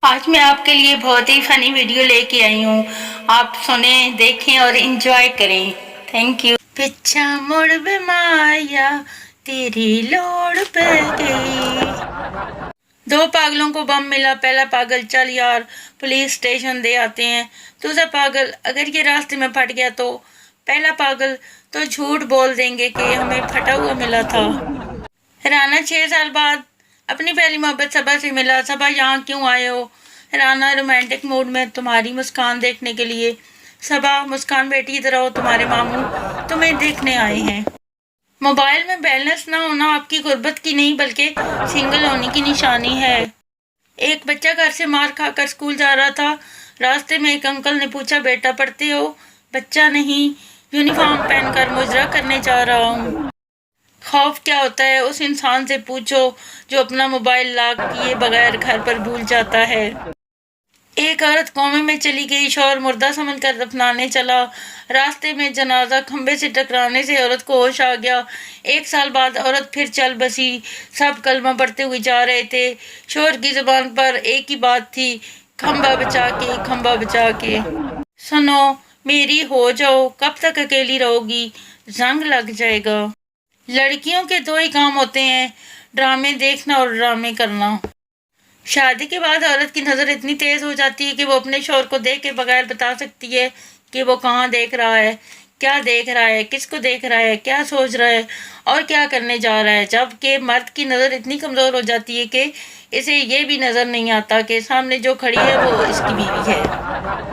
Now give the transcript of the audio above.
آج میں آپ کے لیے بہت ہی فنی ویڈیو لے کے آئی ہوں. آپ سنیں، دیکھیں اور انجوائے کریں. Thank you. پچھا مڑ بے مایا تیری لوڑ پہ گئی. دو پاگلوں کو بم ملا. پہلا پاگل چل یار پولیس اسٹیشن دے آتے ہیں. دوسرا پاگل اگر یہ راستے میں پھٹ گیا تو. پہلا پاگل تو جھوٹ بول دیں گے کہ ہمیں پھٹا ہوا ملا تھا. رانا 6 سال بعد اپنی پہلی محبت صبا سے ملا. صبا یہاں کیوں آئے ہو؟ رانا رومانٹک موڈ میں تمہاری مسکان دیکھنے کے لیے. صبا مسکان بیٹی ادھر آؤ، تمہارے ماموں تمہیں دیکھنے آئے ہیں. موبائل میں بیلنس نہ ہونا آپ کی غربت کی نہیں بلکہ سنگل ہونے کی نشانی ہے. ایک بچہ گھر سے مار کھا کر اسکول جا رہا تھا. راستے میں ایک انکل نے پوچھا بیٹا پڑھتے ہو؟ بچہ نہیں، یونیفارم پہن کر مجرا کرنے جا رہا ہوں. خوف کیا ہوتا ہے اس انسان سے پوچھو جو اپنا موبائل لاک کیے بغیر گھر پر بھول جاتا ہے. ایک عورت کومے میں چلی گئی. شوہر مردہ سمجھ کر دفنانے چلا. راستے میں جنازہ کھمبے سے ٹکرانے سے عورت کو ہوش آ گیا. 1 سال بعد عورت پھر چل بسی. سب کلمہ پڑھتے ہوئے جا رہے تھے. شوہر کی زبان پر ایک ہی بات تھی، کھمبا بچا کے، کھمبا بچا کے. سنو میری ہو جاؤ، کب تک اکیلی رہو گی؟ زنگ لگ جائے گا. لڑکیوں کے 2 ہی کام ہوتے ہیں، ڈرامے دیکھنا اور ڈرامے کرنا. شادی کے بعد عورت کی نظر اتنی تیز ہو جاتی ہے کہ وہ اپنے شوہر کو دیکھ کے بغیر بتا سکتی ہے کہ وہ کہاں دیکھ رہا ہے، کیا دیکھ رہا ہے، کس کو دیکھ رہا ہے، کیا سوچ رہا ہے اور کیا کرنے جا رہا ہے. جبکہ مرد کی نظر اتنی کمزور ہو جاتی ہے کہ اسے یہ بھی نظر نہیں آتا کہ سامنے جو کھڑی ہے وہ اس کی بیوی ہے.